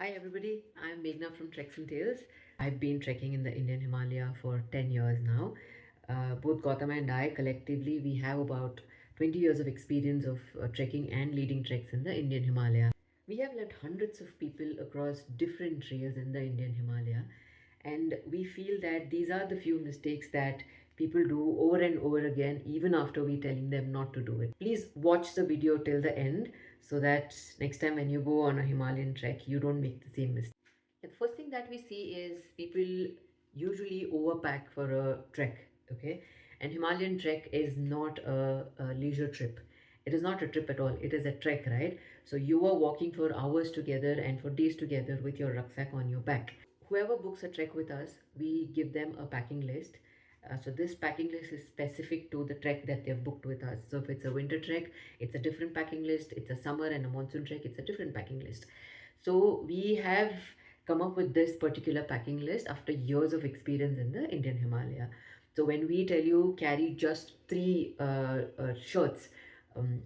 Hi everybody, I'm Meghna from Treks and Tales. I've been trekking in the Indian Himalaya for 10 years now. Both Gautam and I collectively we have about 20 years of experience of trekking and leading treks in the Indian Himalaya. We have led hundreds of people across different trails in the Indian Himalaya, and we feel that these are the few mistakes that people do over and over again even after we telling them not to do it. Please watch the video till the end so that next time when you go on a Himalayan trek you don't make the same mistake. The first thing that we see is people usually overpack for a trek. Okay, and Himalayan trek is not a leisure trip. It is not a trip at all, it is a trek, right? So you are walking for hours together and for days together with your rucksack on your back. Whoever books a trek with us, we give them a packing list. So this packing list is specific to the trek that they've booked with us. So if it's a winter trek, it's a different packing list. It's a summer and a monsoon trek, it's a different packing list. So we have come up with this particular packing list after years of experience in the Indian Himalaya. So when we tell you carry just three shirts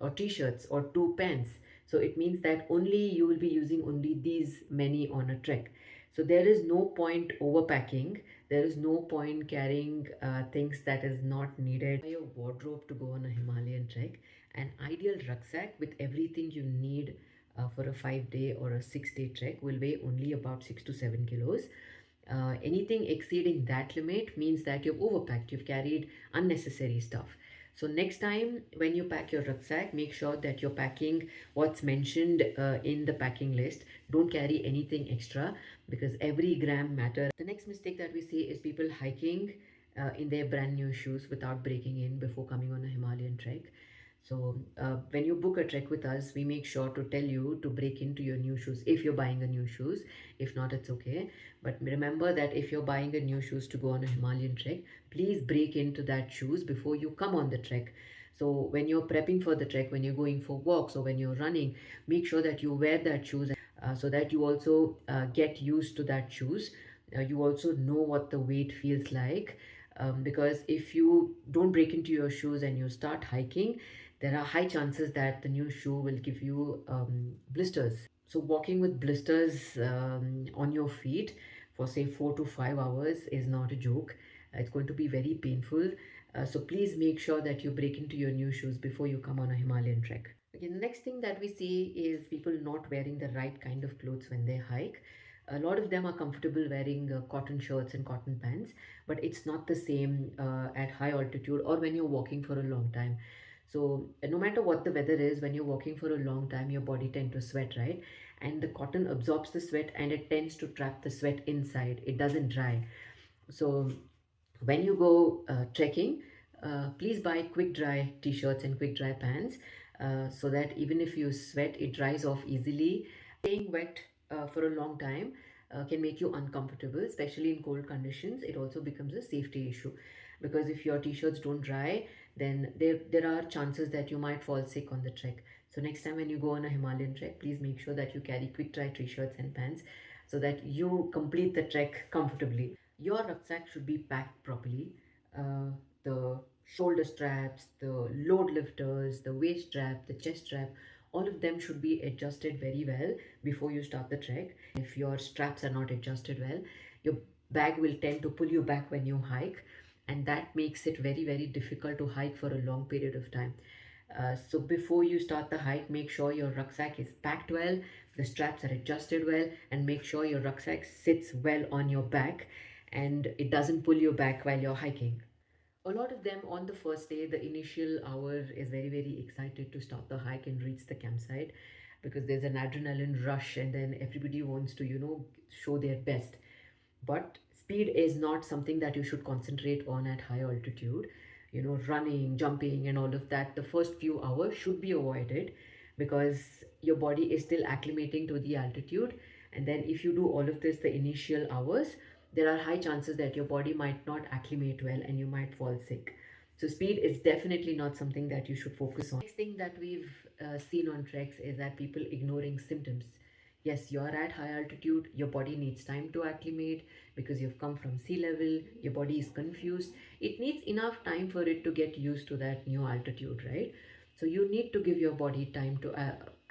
or t-shirts or two pants, so it means that only you will be using only these many on a trek. So there is no point overpacking. There is no point carrying things that is not needed. Your wardrobe to go on a Himalayan trek, an ideal rucksack with everything you need for a 5 day or a 6 day trek will weigh only about 6 to 7 kilos. Anything exceeding that limit means that you've overpacked, you've carried unnecessary stuff. So next time when you pack your rucksack, make sure that you're packing what's mentioned in the packing list. Don't carry anything extra because every gram matters. The next mistake that we see is people hiking in their brand new shoes without breaking in before coming on a Himalayan trek. So when you book a trek with us, we make sure to tell you to break into your new shoes if you're buying a new shoes. If not, it's okay. But remember that if you're buying a new shoes to go on a Himalayan trek, please break into that shoes before you come on the trek. So when you're prepping for the trek, when you're going for walks or when you're running, make sure that you wear that shoes so that you also get used to that shoes. You also know what the weight feels like. Because if you don't break into your shoes and you start hiking, there are high chances that the new shoe will give you blisters. So walking with blisters on your feet for say 4 to 5 hours is not a joke. It's going to be very painful. So please make sure that you break into your new shoes before you come on a Himalayan trek. Okay, the next thing that we see is people not wearing the right kind of clothes when they hike. A lot of them are comfortable wearing cotton shirts and cotton pants, but it's not the same at high altitude or when you're walking for a long time. So no matter what the weather is, when you're walking for a long time, your body tends to sweat, right? And the cotton absorbs the sweat and it tends to trap the sweat inside. It doesn't dry. So when you go trekking, please buy quick dry t-shirts and quick dry pants so that even if you sweat, it dries off easily. Staying wet for a long time can make you uncomfortable, especially in cold conditions. It also becomes a safety issue because if your t-shirts don't dry, then there are chances that you might fall sick on the trek. So next time when you go on a Himalayan trek, please make sure that you carry quick dry t-shirts and pants so that you complete the trek comfortably. Your rucksack should be packed properly. The shoulder straps, the load lifters, the waist strap, the chest strap, all of them should be adjusted very well before you start the trek. If your straps are not adjusted well, your bag will tend to pull you back when you hike, and that makes it very, very difficult to hike for a long period of time. So before you start the hike, make sure your rucksack is packed well, the straps are adjusted well, and make sure your rucksack sits well on your back and it doesn't pull you back while you're hiking. A lot of them on the first day, the initial hour is very, very excited to start the hike and reach the campsite because there's an adrenaline rush and then everybody wants to, show their best. But speed is not something that you should concentrate on at high altitude. Running, jumping, and all of that, the first few hours should be avoided because your body is still acclimating to the altitude. And then, if you do all of this the initial hours, there are high chances that your body might not acclimate well and you might fall sick. So, speed is definitely not something that you should focus on. Next thing that we've seen on treks is that people ignoring symptoms. Yes, you're at high altitude, your body needs time to acclimate because you've come from sea level, your body is confused. It needs enough time for it to get used to that new altitude, right? So you need to give your body time to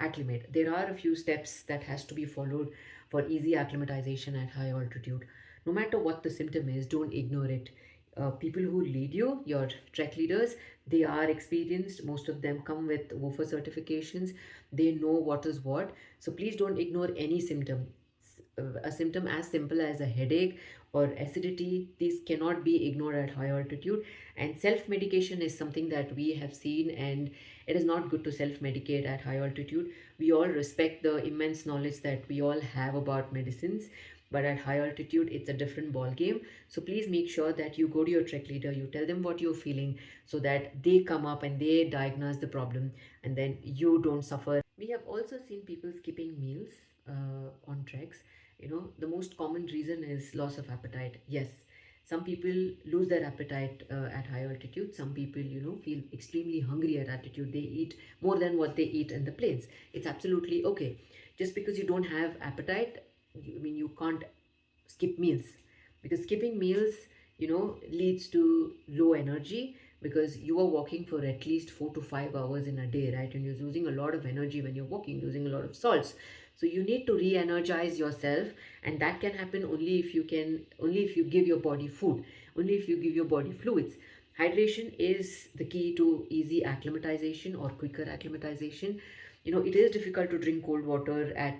acclimate. There are a few steps that has to be followed for easy acclimatization at high altitude. No matter what the symptom is, don't ignore it. People who lead you, your trek leaders, they are experienced. Most of them come with WOFA certifications. They know what is what. So please don't ignore any symptom. A symptom as simple as a headache or acidity, these cannot be ignored at high altitude. And self medication is something that we have seen, and it is not good to self medicate at high altitude. We all respect the immense knowledge that we all have about medicines, but at high altitude it's a different ball game. So please make sure that you go to your trek leader, you tell them what you're feeling, so that they come up and they diagnose the problem, and then you don't suffer. We have also seen people skipping meals on treks. The most common reason is loss of appetite. Yes, some people lose their appetite at high altitude. Some people, feel extremely hungry at altitude. They eat more than what they eat in the plains. It's absolutely okay. Just because you don't have appetite, you can't skip meals, because skipping meals, leads to low energy, because you are walking for at least 4 to 5 hours in a day, right? And you're using a lot of energy when you're walking, using a lot of salts. So you need to re-energize yourself, and that can happen only if you give your body food, only if you give your body fluids. Hydration is the key to easy acclimatization or quicker acclimatization. It is difficult to drink cold water at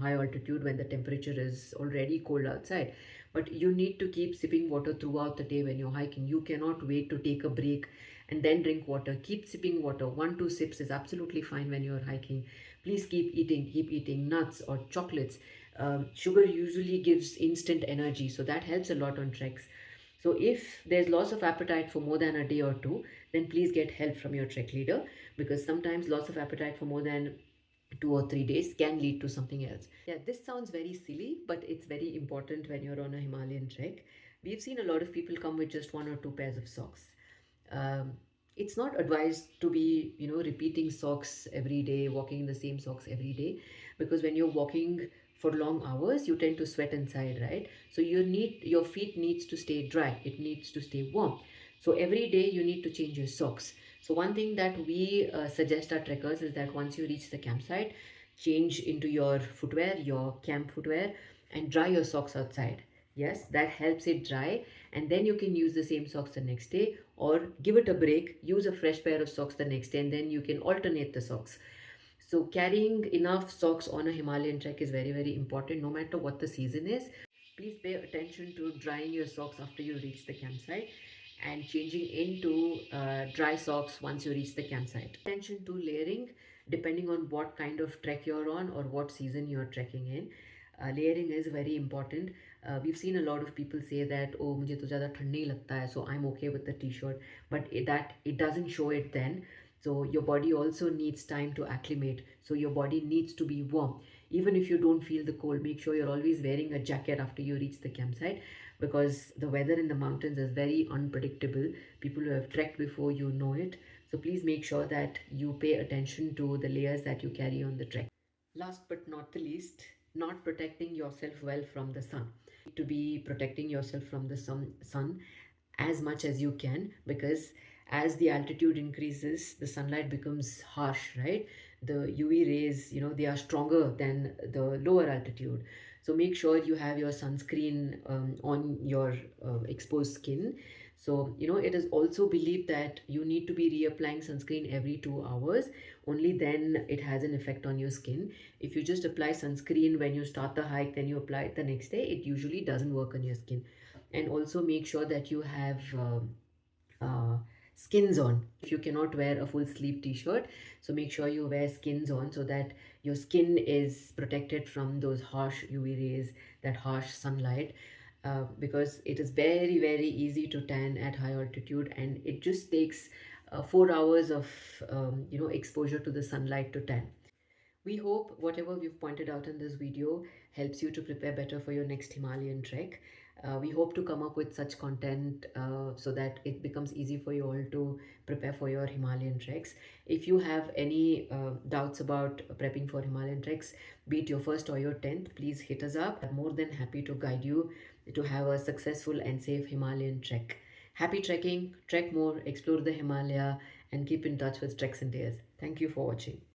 high altitude when the temperature is already cold outside, but you need to keep sipping water throughout the day when you're hiking. You cannot wait to take a break and then drink water. Keep sipping water. 1 2 sips is absolutely fine when you're hiking. Please keep eating nuts or chocolates. Sugar usually gives instant energy, so that helps a lot on treks. So if there's loss of appetite for more than a day or two, then please get help from your trek leader, because sometimes loss of appetite for more than 2 or 3 days can lead to something else. Yeah, this sounds very silly, but it's very important when you're on a Himalayan trek. We've seen a lot of people come with just 1 or 2 pairs of socks. um, it's not advised to be repeating socks every day, walking in the same socks every day, because when you're walking for long hours you tend to sweat inside, right? So your feet needs to stay dry, it needs to stay warm. So every day you need to change your socks. So one thing that we suggest our trekkers is that once you reach the campsite, change into your footwear, your camp footwear, and dry your socks outside. Yes, that helps it dry, and then you can use the same socks the next day, or give it a break, use a fresh pair of socks the next day, and then you can alternate the socks. So carrying enough socks on a Himalayan trek is very, very important, no matter what the season is. Please pay attention to drying your socks after you reach the campsite, and changing into dry socks once you reach the campsite. Attention to layering, depending on what kind of trek you're on or what season you're trekking in. Layering is very important. We've seen a lot of people say that, oh, मुझे तो ज़्यादा ठंड नहीं लगता है, so I'm okay with the t-shirt, but it doesn't show it then. So your body also needs time to acclimate. So your body needs to be warm. Even if you don't feel the cold, make sure you're always wearing a jacket after you reach the campsite, because the weather in the mountains is very unpredictable. People who have trekked before, know it. So please make sure that you pay attention to the layers that you carry on the trek. Last but not the least, not protecting yourself well from the sun. To be protecting yourself from the sun as much as you can, because as the altitude increases, the sunlight becomes harsh, right? The UV rays, they are stronger than the lower altitude. So make sure you have your sunscreen on your exposed skin. So it is also believed that you need to be reapplying sunscreen every 2 hours. Only then it has an effect on your skin. If you just apply sunscreen when you start the hike, then you apply it the next day, it usually doesn't work on your skin. And also make sure that you have uh, skins on. If you cannot wear a full sleeve t-shirt, so make sure you wear skins on, so that your skin is protected from those harsh UV rays, that harsh sunlight. Because it is very, very easy to tan at high altitude, and it just takes 4 hours of exposure to the sunlight to tan. We hope whatever we've pointed out in this video helps you to prepare better for your next Himalayan trek. We hope to come up with such content so that it becomes easy for you all to prepare for your Himalayan treks. If you have any doubts about prepping for Himalayan treks, be it your first or your 10th, please hit us up. I'm more than happy to guide you to have a successful and safe Himalayan trek. Happy trekking, trek more, explore the Himalaya, and keep in touch with Treks and Tales. Thank you for watching.